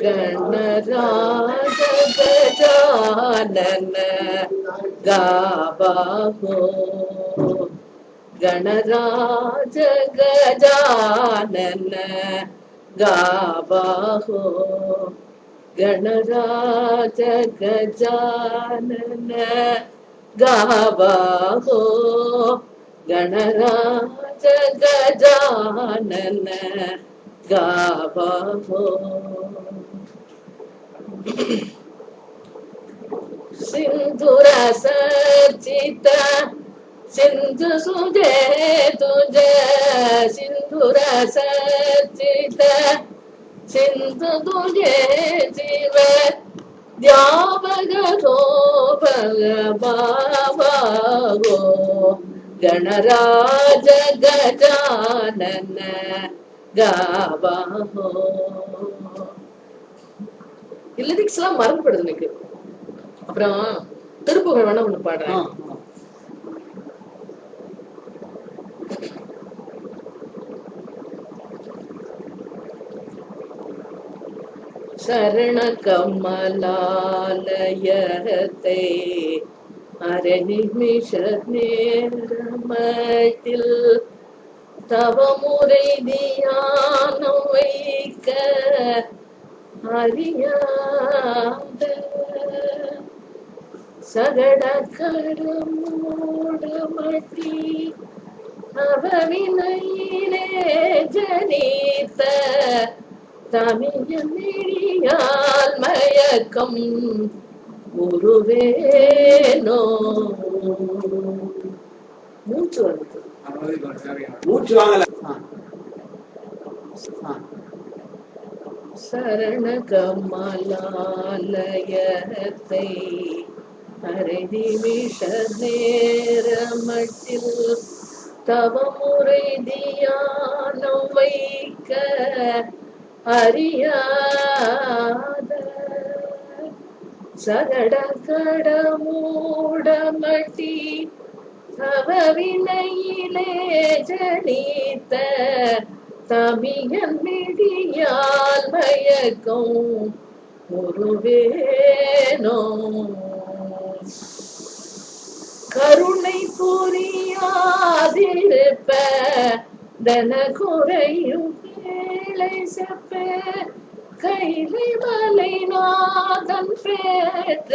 गणराज गजानन गावो गणराज गजानन गावो गणराज गजानन गावो गणराज गजानन गावो सिंधुरस चिता सिंधु सुजे तुझे सिंधुरस चिता सिंधु तुझे जीव द्यावगो भगवावो गणराज गजानन गावो லிரிக்ஸ் எல்லாம் மறந்துப்படுது எனக்கு. அப்புறம் திருப்புகழ் வேணா ஒண்ணு பாடுறேன். சரண கமலாலயத்தை அரை நிமிஷ நேரமத்தில் தவமுறை தியானம் வைக்க அறியாத சகட கடமூடமட்டி அவவினையிலே ஜனித்த தமிழியால் மயக்கம் உருவேனோ மூச்சு வந்து மூச்சு வாங்கல. சரண கமலாலயத்தை அரை நிமிஷ நேரமட்டில் தவமுறை தியானம் வைக்க அறியாத சகட கடமூடமட்டி தவவினையிலே ஜனித்த தமிழன் மிடியால் மயக்கம் ஒருவேனோ கருணை புரியாதிருப்ப தன குறையும் வேளை செப்ப கைலை மலை நாதன் பெற்ற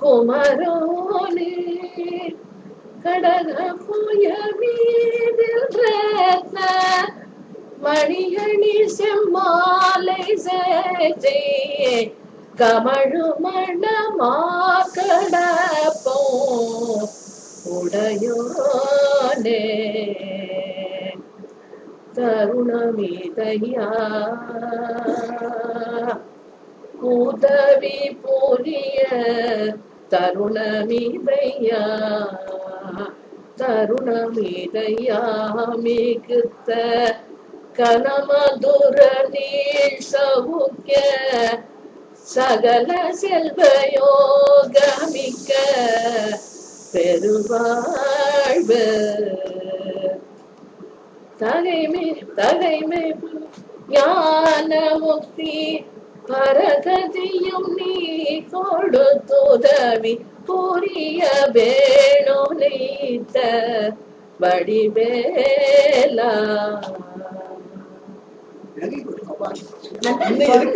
குமரோனே கடக புய மீதில் ரத்ன மணியணி செம்மாலை சேச்சே கமழுமண மாக்கடப்போ உடையோனே தருணமிதையா உதவி புரிய தருணமிதையா தருணமிதையா மிகுத்த கனமதுர நீள் சவுக்கிய சகல செல்வயோகமிக்க பெருவாழ்வு தகைமை ஞான முக்தி பரகதியும் நீ கொடுத்துதவி புரிய வேணோ நீத்த வடிவேலா.